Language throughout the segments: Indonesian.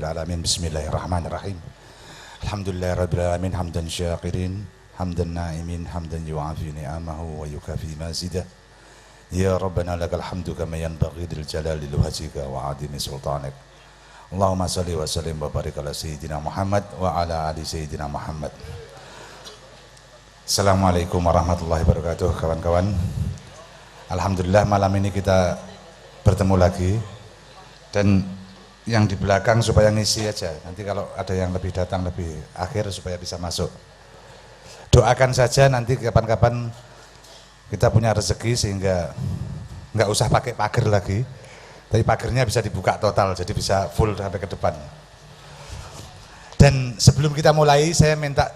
alamin. Bismillahirrahmanirrahim. Alhamdulillahirabbil alamin hamdan syakirin hamdan na'imin hamdan yu'afi ni'amahu wa yukafi mazidah. Ya Rabbana lakal hamdu kama yanbaghi lil jalali wajhika wa 'azimi sultanik. Allahumma shalli wa sallim wa barik ala sayyidina Muhammad wa ala ali sayyidina Muhammad. Assalamualaikum warahmatullahi wabarakatuh, kawan-kawan. Alhamdulillah malam ini kita bertemu lagi, dan yang di belakang supaya ngisi aja, nanti kalau ada yang lebih datang lebih akhir supaya bisa masuk. Doakan saja nanti kapan-kapan kita punya rezeki sehingga nggak usah pakai pagar lagi, tapi pagarnya bisa dibuka total jadi bisa full sampai ke depan. Dan sebelum kita mulai, saya minta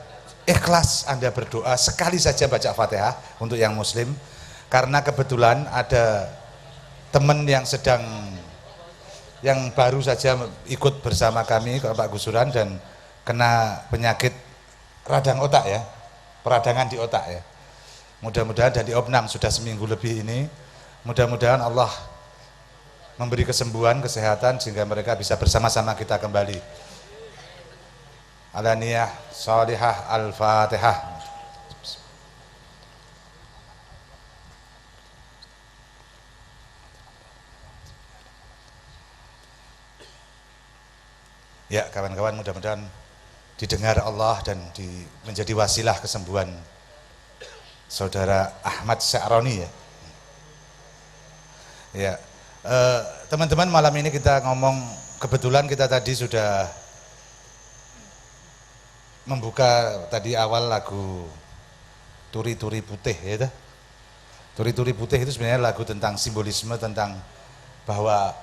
ikhlas Anda berdoa sekali saja baca Fatihah untuk yang muslim, karena kebetulan ada teman yang baru saja ikut bersama kami ke Pak Gusuran dan kena penyakit radang otak ya, peradangan di otak ya. Mudah-mudahan dan di opnam sudah seminggu lebih ini, mudah-mudahan Allah memberi kesembuhan, kesehatan sehingga mereka bisa bersama-sama kita kembali. Alaniyah Salihah Al-Fatihah. Ya kawan-kawan, mudah-mudahan didengar Allah dan menjadi wasilah kesembuhan saudara Ahmad Sya'roni ya. Ya, teman-teman, malam ini kita ngomong, kebetulan kita tadi sudah membuka tadi awal lagu Turi-Turi Putih ya. Turi-Turi Putih itu sebenarnya lagu tentang simbolisme, tentang bahwa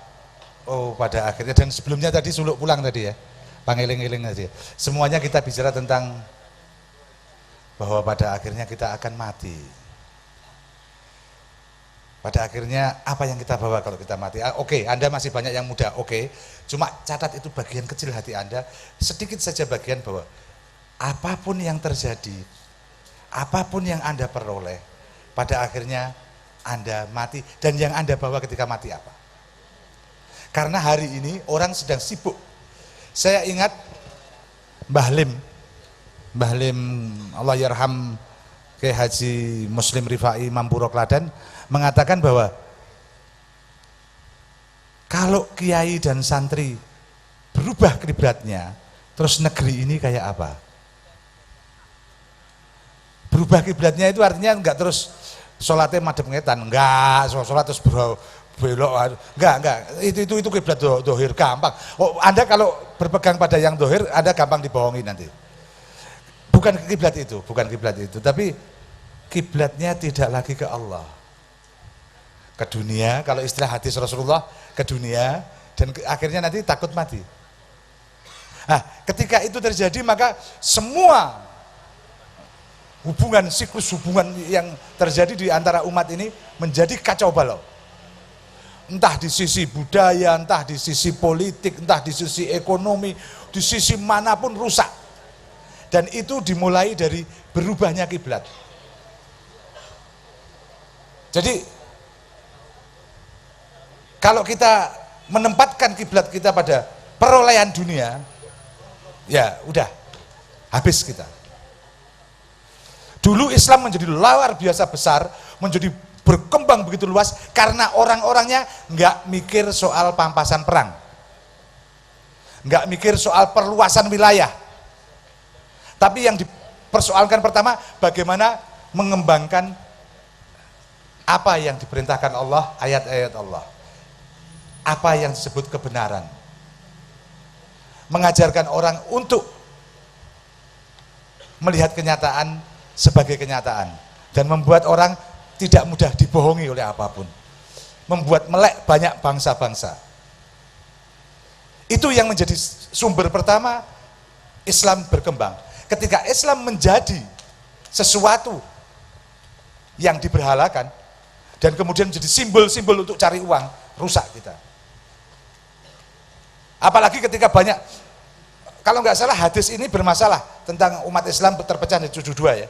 pada akhirnya, dan sebelumnya tadi Suluk Pulang tadi ya, pangeling-eling tadi ya. Semuanya kita bicara tentang bahwa pada akhirnya kita akan mati. Pada akhirnya apa yang kita bawa kalau kita mati? Oke, Anda masih banyak yang muda, oke. Cuma catat itu bagian kecil hati Anda, sedikit saja bagian bahwa apapun yang terjadi, apapun yang Anda peroleh, pada akhirnya Anda mati, dan yang Anda bawa ketika mati apa? Karena hari ini orang sedang sibuk. Saya ingat Mbah Lim Allah yarham Kiai Haji Muslim Rifai Mampuro Klaten mengatakan bahwa kalau kiai dan santri berubah kiblatnya, terus negeri ini kayak apa? Berubah kiblatnya itu artinya enggak terus sholatnya madhep ngetan, enggak, sholat terus belok, enggak, itu kiblat dohir, gampang. Anda kalau berpegang pada yang dohir, Anda gampang dibohongi nanti. Bukan kiblat itu, tapi kiblatnya tidak lagi ke Allah, ke dunia. Kalau istilah hadis Rasulullah, ke dunia, dan akhirnya nanti takut mati. Nah, ketika itu terjadi, maka semua siklus hubungan yang terjadi di antara umat ini menjadi kacau balau. Entah di sisi budaya, entah di sisi politik, entah di sisi ekonomi, di sisi manapun rusak. Dan itu dimulai dari berubahnya kiblat. Jadi kalau kita menempatkan kiblat kita pada perolehan dunia, ya udah habis kita. Dulu Islam menjadi luar biasa besar, menjadi berkembang begitu luas karena orang-orangnya nggak mikir soal pampasan perang, nggak mikir soal perluasan wilayah, tapi yang dipersoalkan pertama bagaimana mengembangkan apa yang diperintahkan Allah, ayat-ayat Allah, apa yang disebut kebenaran, mengajarkan orang untuk melihat kenyataan sebagai kenyataan, dan membuat orang tidak mudah dibohongi oleh apapun, membuat melek banyak bangsa-bangsa. Itu yang menjadi sumber pertama Islam berkembang. Ketika Islam menjadi sesuatu yang diberhalakan dan kemudian menjadi simbol-simbol untuk cari uang, rusak kita. Apalagi ketika banyak, kalau nggak salah hadis ini bermasalah tentang umat Islam terpecah menjadi 72 ya.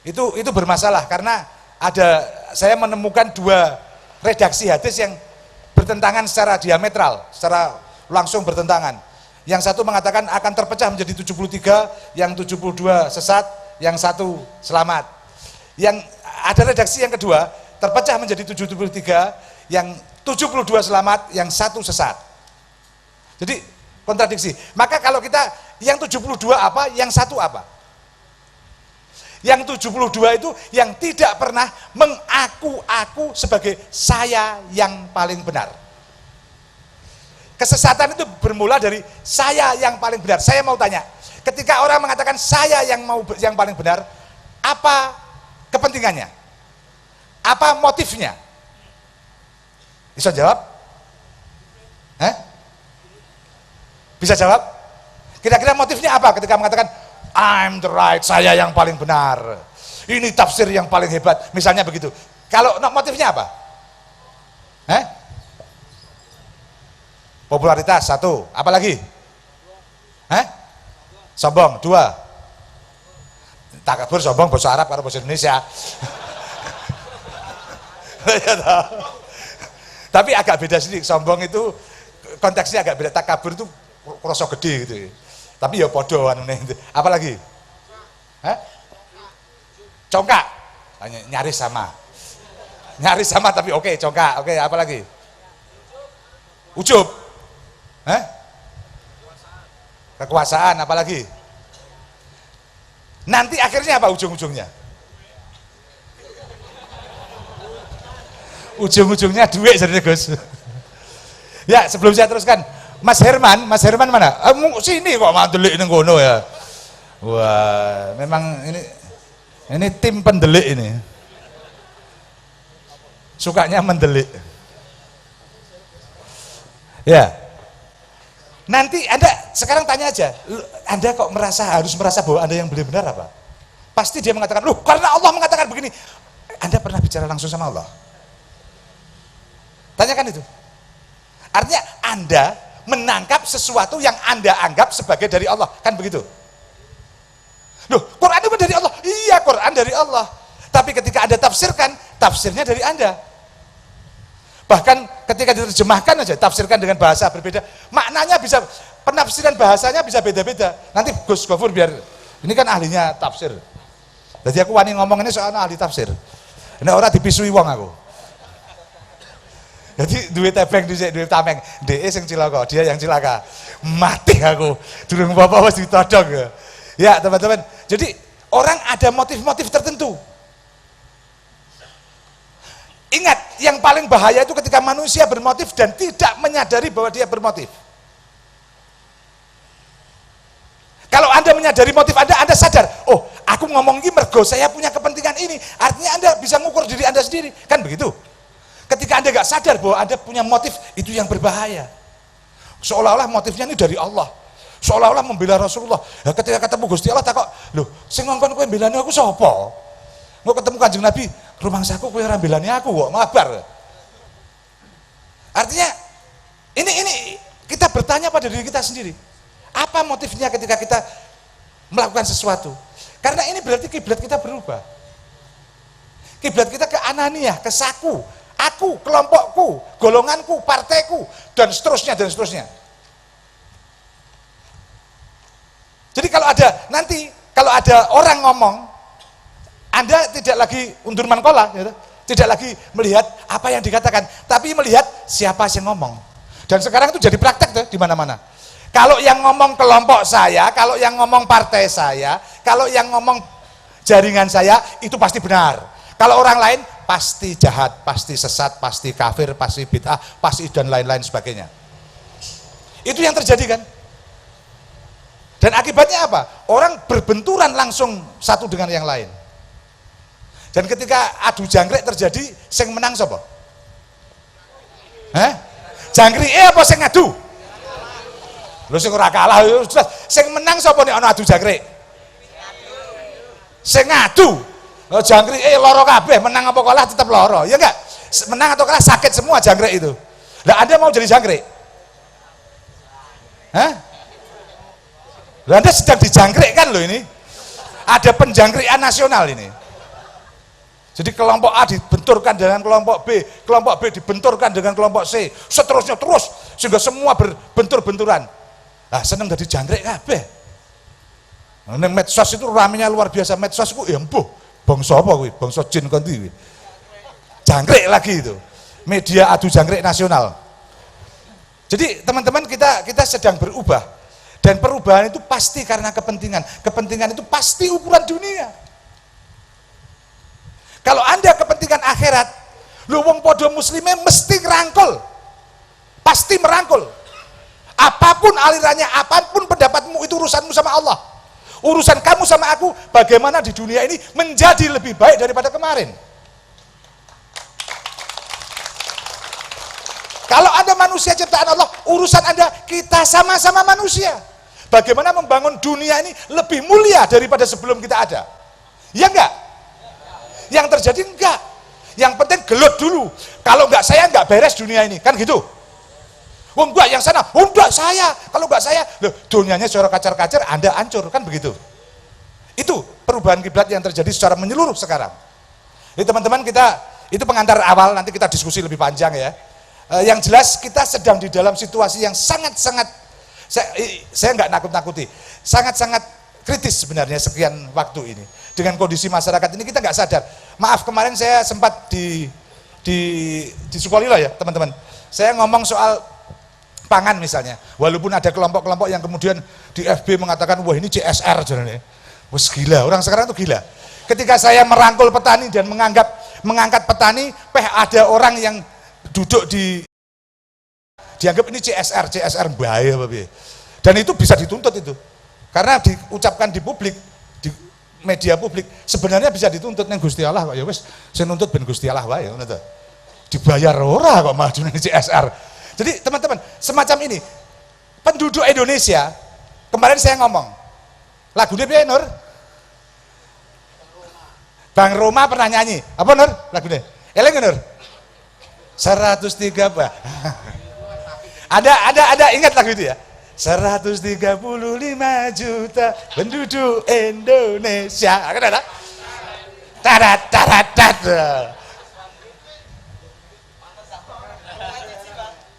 Itu bermasalah karena saya menemukan dua redaksi hadis yang bertentangan secara diametral, secara langsung bertentangan. Yang satu mengatakan akan terpecah menjadi 73, yang 72 sesat, yang satu selamat. Yang ada redaksi yang kedua, terpecah menjadi 73, yang 72 selamat, yang satu sesat. Jadi kontradiksi. Maka kalau kita yang 72 apa, yang satu apa? Yang 72 itu yang tidak pernah mengaku-aku sebagai saya yang paling benar. Kesesatan itu bermula dari saya yang paling benar. Saya mau tanya, ketika orang mengatakan saya yang paling benar, apa kepentingannya? Apa motifnya? Bisa jawab? Bisa jawab? Kira-kira motifnya apa ketika mengatakan I'm the right, saya yang paling benar. Ini tafsir yang paling hebat, misalnya begitu. Kalau motifnya apa? Popularitas, satu. Apa lagi? Sombong, dua. Takabur, sombong, bahasa Arab atau bahasa Indonesia. Tapi agak beda sih, sombong itu konteksnya agak beda. Takabur itu kroso gede gitu. Tapi ya podo anune. Apa lagi? Congkak. Nyaris sama. Nyaris sama tapi oke, congkak. Oke, apa lagi? Ujub. Kekuasaan, apa lagi? Nanti akhirnya apa ujung-ujungnya? Ujung-ujungnya duit jadi Gus. Ya, sebelum saya teruskan, Mas Herman mana? Sini kok mandelik ning kono ya. Wah, memang ini tim pendelik ini. Sukanya mendelik. Ya. Nanti Anda sekarang tanya aja, Anda kok harus merasa bahwa Anda yang benar apa? Pasti dia mengatakan, "Loh, karena Allah mengatakan begini." Anda pernah bicara langsung sama Allah? Tanyakan itu. Artinya Anda menangkap sesuatu yang Anda anggap sebagai dari Allah, kan begitu? Loh, Quran itu dari Allah. Iya, Quran dari Allah. Tapi ketika Anda tafsirkan, tafsirnya dari Anda. Bahkan ketika diterjemahkan aja, tafsirkan dengan bahasa berbeda, maknanya bisa, penafsiran bahasanya bisa beda-beda. Nanti Gus Gofur biar, ini kan ahlinya tafsir. Jadi aku wani ngomong ini soalnya ahli tafsir. Ini orang dipisui wong aku. Jadi duit tepeng duit tameng, DE sing cilaka, dia yang cilaka. Mati aku. Durung apa-apa wis ditodong ya. Ya, teman-teman. Jadi orang ada motif-motif tertentu. Ingat, yang paling bahaya itu ketika manusia bermotif dan tidak menyadari bahwa dia bermotif. Kalau Anda menyadari motif Anda sadar, oh, aku ngomong ini mergo saya punya kepentingan ini. Artinya Anda bisa ngukur diri Anda sendiri, kan begitu? Ketika Anda nggak sadar bahwa Anda punya motif, itu yang berbahaya. Seolah-olah motifnya ini dari Allah. Seolah-olah membela Rasulullah. Nah, ketika ketemu Gusti Allah takok, "Loh, sing ngongkon kowe mbelani aku sapa?" Mau ketemu Kanjeng Nabi, "Rumangsaku kowe ora mbelani aku kok, mabar." Artinya ini kita bertanya pada diri kita sendiri. Apa motifnya ketika kita melakukan sesuatu? Karena ini berarti kiblat kita berubah. Kiblat kita ke ananiah, ke saku. Aku, kelompokku, golonganku, partaiku, dan seterusnya, dan seterusnya. Jadi kalau ada orang ngomong, Anda tidak lagi undur mankola, gitu, tidak lagi melihat apa yang dikatakan, tapi melihat siapa yang ngomong. Dan sekarang itu jadi praktek tuh di mana-mana. Kalau yang ngomong kelompok saya, kalau yang ngomong partai saya, kalau yang ngomong jaringan saya, itu pasti benar. Kalau orang lain, pasti jahat, pasti sesat, pasti kafir, pasti bid'ah, pasti dan lain-lain sebagainya. Itu yang terjadi kan? Dan akibatnya apa? Orang berbenturan langsung satu dengan yang lain. Dan ketika adu jangkrik terjadi, sing menang sapa? Jangkrik apa sing ngadu? Lho sing ora kalah jelas. Sing menang sapa nek ana adu jangkrik? Sing ngadu. Jangkrik loro kabeh, menang apa kalah tetap loro. Ya enggak? Menang atau kalah sakit semua jangkrik itu. Lah Anda mau jadi jangkrik? Lah Anda sedang dijangkrikkan loh ini. Ada penjangkrikan nasional ini. Jadi kelompok A dibenturkan dengan kelompok B dibenturkan dengan kelompok C, seterusnya terus sehingga semua berbentur-benturan. Nah, seneng dadi jangkrik kabeh. Neng medsos itu ramenya luar biasa. Medsos ku ya empuh. Bangsa apa kuwi? Bangsa jin kon ndi kuwi? Jangkrik lagi itu. Media adu jangkrik nasional. Jadi teman-teman kita sedang berubah. Dan perubahan itu pasti karena kepentingan. Kepentingan itu pasti ukuran dunia. Kalau Anda kepentingan akhirat, lu wong podo muslimnya mesti ngerangkul. Pasti merangkul. Apapun alirannya, apapun pendapatmu, itu urusanmu sama Allah. Urusan kamu sama aku, bagaimana di dunia ini menjadi lebih baik daripada kemarin. Kalau Anda manusia ciptaan Allah, urusan Anda, kita sama-sama manusia. Bagaimana membangun dunia ini lebih mulia daripada sebelum kita ada. Ya enggak? Yang terjadi enggak. Yang penting gelut dulu. Kalau enggak saya enggak beres dunia ini, kan gitu. Oh enggak, yang sana, oh enggak saya. Kalau enggak saya, loh, dunianya secara kacar-kacar, Anda hancur, kan begitu. Itu perubahan kiblat yang terjadi secara menyeluruh sekarang. Jadi teman-teman, itu pengantar awal, nanti kita diskusi lebih panjang ya. Yang jelas kita sedang di dalam situasi yang sangat-sangat, saya enggak nakut-nakuti, sangat-sangat kritis sebenarnya sekian waktu ini. Dengan kondisi masyarakat ini kita enggak sadar. Maaf, kemarin saya sempat di Sukolilo ya teman-teman. Saya ngomong soal pangan misalnya, walaupun ada kelompok-kelompok yang kemudian di FB mengatakan wah ini CSR jalannya, wah gila, orang sekarang tuh gila. Ketika saya merangkul petani dan mengangkat petani, ada orang yang duduk dianggap ini CSR bahaya Bapak. Dan itu bisa dituntut itu, karena diucapkan di publik, di media publik, sebenarnya bisa dituntut neng Gusti Allah kok ya wis, saya nuntut ben Gusti Allah wae, dibayar ora kok maju neng CSR. Jadi teman-teman, semacam ini, penduduk Indonesia, kemarin saya ngomong, lagunya piye Nur? Bang Roma pernah nyanyi, apa Nur lagunya? Eleng Nur? 103 apa? Ada ingat lagu itu ya? 135 juta penduduk Indonesia, kan ada? Tarat.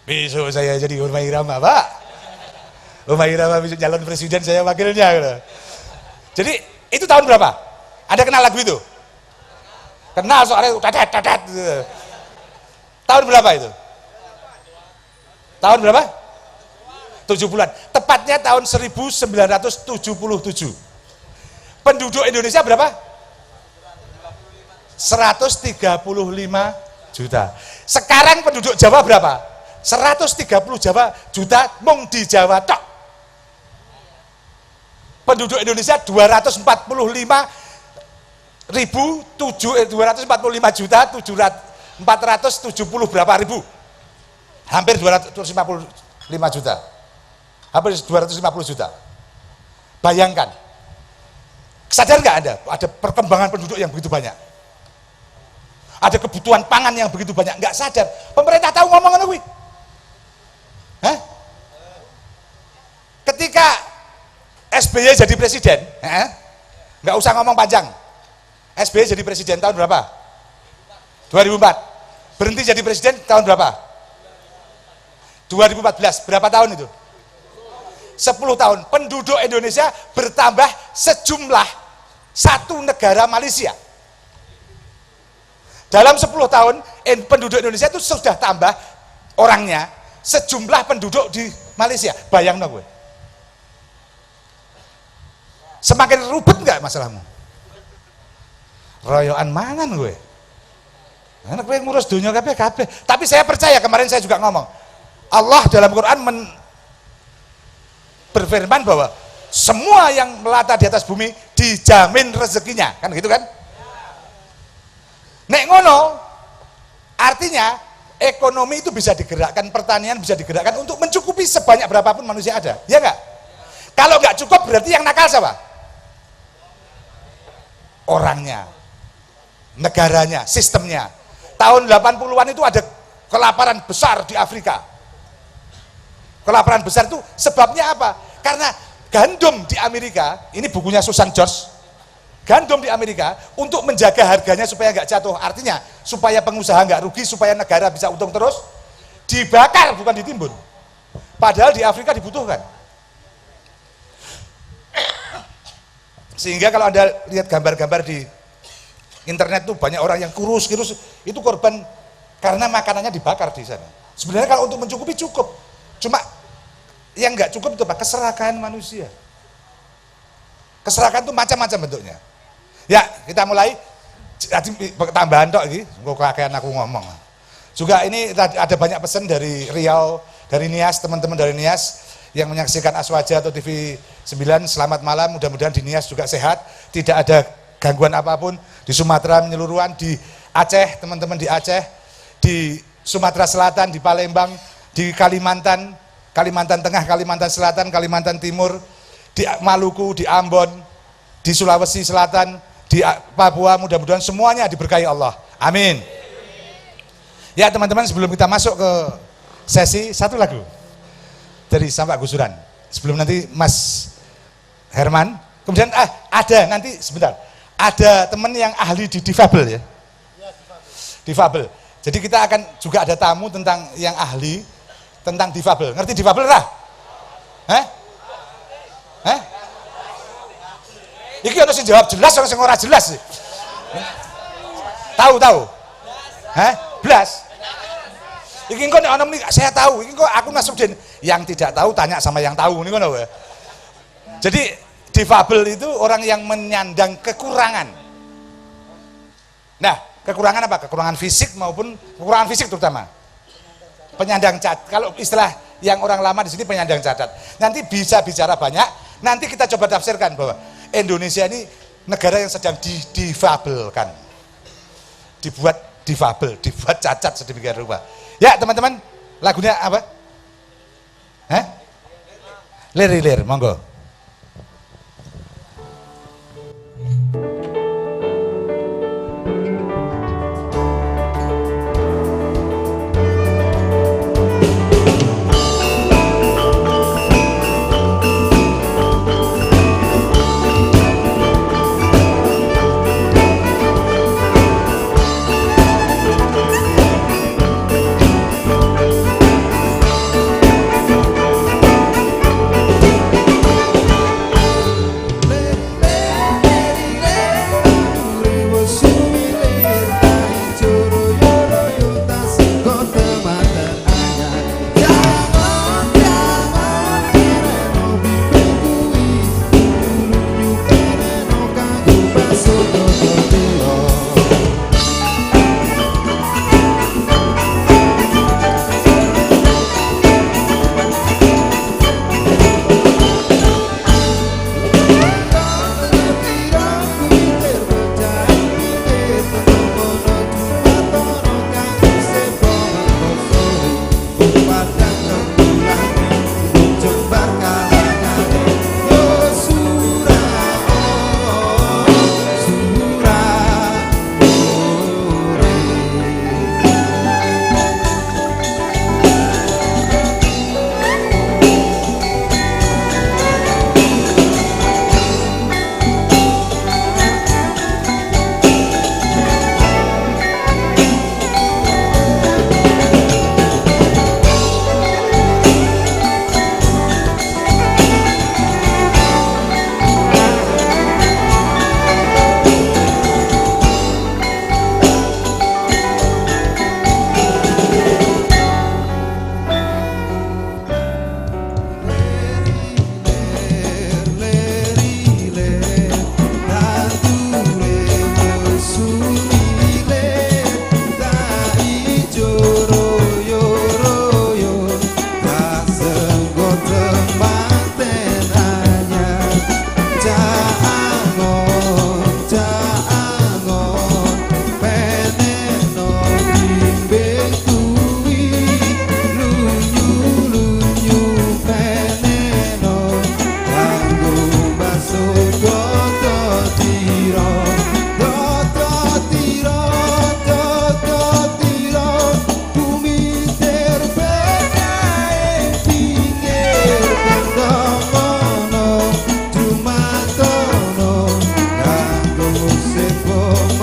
Besok saya jadi Umay Irama, Pak. Umay Irama bisa calon presiden, saya wakilnya. Gitu. Jadi itu tahun berapa? Ada kenal lagu itu? Kenal soalnya tadat. Tahun berapa itu? Tahun berapa? 70-an. Tepatnya tahun 1977. Penduduk Indonesia berapa? 135 juta. Sekarang penduduk Jawa berapa? 130 juta mung di Jawa tok. Penduduk Indonesia 245 juta 470 berapa ribu? Hampir 255 juta. Hampir 250 juta. Bayangkan. Sadar nggak Anda? Ada perkembangan penduduk yang begitu banyak. Ada kebutuhan pangan yang begitu banyak, nggak sadar. Pemerintah tahu ngomong apa? Hah? Ketika SBY jadi presiden, nggak usah ngomong panjang. SBY jadi presiden tahun berapa? 2004. Berhenti jadi presiden tahun berapa? 2014. Berapa tahun itu? 10 tahun. Penduduk Indonesia bertambah sejumlah satu negara Malaysia. Dalam 10 tahun penduduk Indonesia itu sudah tambah orangnya sejumlah penduduk di Malaysia. Bayang no gue. Semakin ribet nggak masalahmu? Royoan mangan gue. Anak gue ngurus dunia kabeh. Tapi saya percaya, kemarin saya juga ngomong, Allah dalam Quran berfirman bahwa semua yang melata di atas bumi dijamin rezekinya, kan gitu kan? Nek ngono, artinya ekonomi itu bisa digerakkan, pertanian bisa digerakkan untuk mencukupi sebanyak berapapun manusia ada, ya enggak? Kalau enggak cukup berarti yang nakal siapa? Orangnya, negaranya, sistemnya. Tahun 80-an itu ada kelaparan besar di Afrika. Kelaparan besar itu sebabnya apa? Karena gandum di Amerika, ini bukunya Susan George, gandum di Amerika untuk menjaga harganya supaya nggak jatuh, artinya supaya pengusaha nggak rugi, supaya negara bisa untung terus, dibakar bukan ditimbun. Padahal di Afrika dibutuhkan. Sehingga kalau Anda lihat gambar-gambar di internet tuh banyak orang yang kurus, itu korban karena makanannya dibakar di sana. Sebenarnya kalau untuk mencukupi cukup, cuma yang nggak cukup itu apa? Keserakahan manusia. Keserakahan itu macam-macam bentuknya. Ya, kita mulai. Tambahan tok iki, engko kakean aku ngomong. Juga ini ada banyak pesan dari Riau, dari Nias, teman-teman dari Nias yang menyaksikan Aswaja atau TV 9, selamat malam, mudah-mudahan di Nias juga sehat, tidak ada gangguan apapun, di Sumatera menyeluruhan, di Aceh, teman-teman di Aceh, di Sumatera Selatan, di Palembang, di Kalimantan, Kalimantan Tengah, Kalimantan Selatan, Kalimantan Timur, di Maluku, di Ambon, di Sulawesi Selatan, di Papua, mudah-mudahan semuanya diberkahi Allah. Amin. Ya teman-teman, sebelum kita masuk ke sesi, satu lagu dari Sampak Gusuran. Sebelum nanti Mas Herman, kemudian ada nanti sebentar, ada teman yang ahli di difabel ya. Difabel. Jadi kita akan juga ada tamu tentang yang ahli tentang difabel. Ngerti difabel lah? Hah? Hah? Iki harus jawab jelas, orang sing ora jelas sih. Tahu? Hah? Blas. Iki kok nek ana muni saya tahu, iki kok aku Nasruddin. Yang tidak tahu tanya sama yang tahu niku ngono wae. Jadi difabel itu orang yang menyandang kekurangan. Nah, kekurangan apa? Kekurangan fisik maupun kekurangan fisik terutama. Penyandang cacat. Kalau istilah yang orang lama di sini penyandang cacat. Nanti bisa bicara banyak, nanti kita coba tafsirkan bahwa Indonesia ini negara yang sedang difabelkan. Dibuat difabel, dibuat cacat sedemikian rupa. Ya teman-teman, lagunya apa? Hah? Lir, monggo. Simple.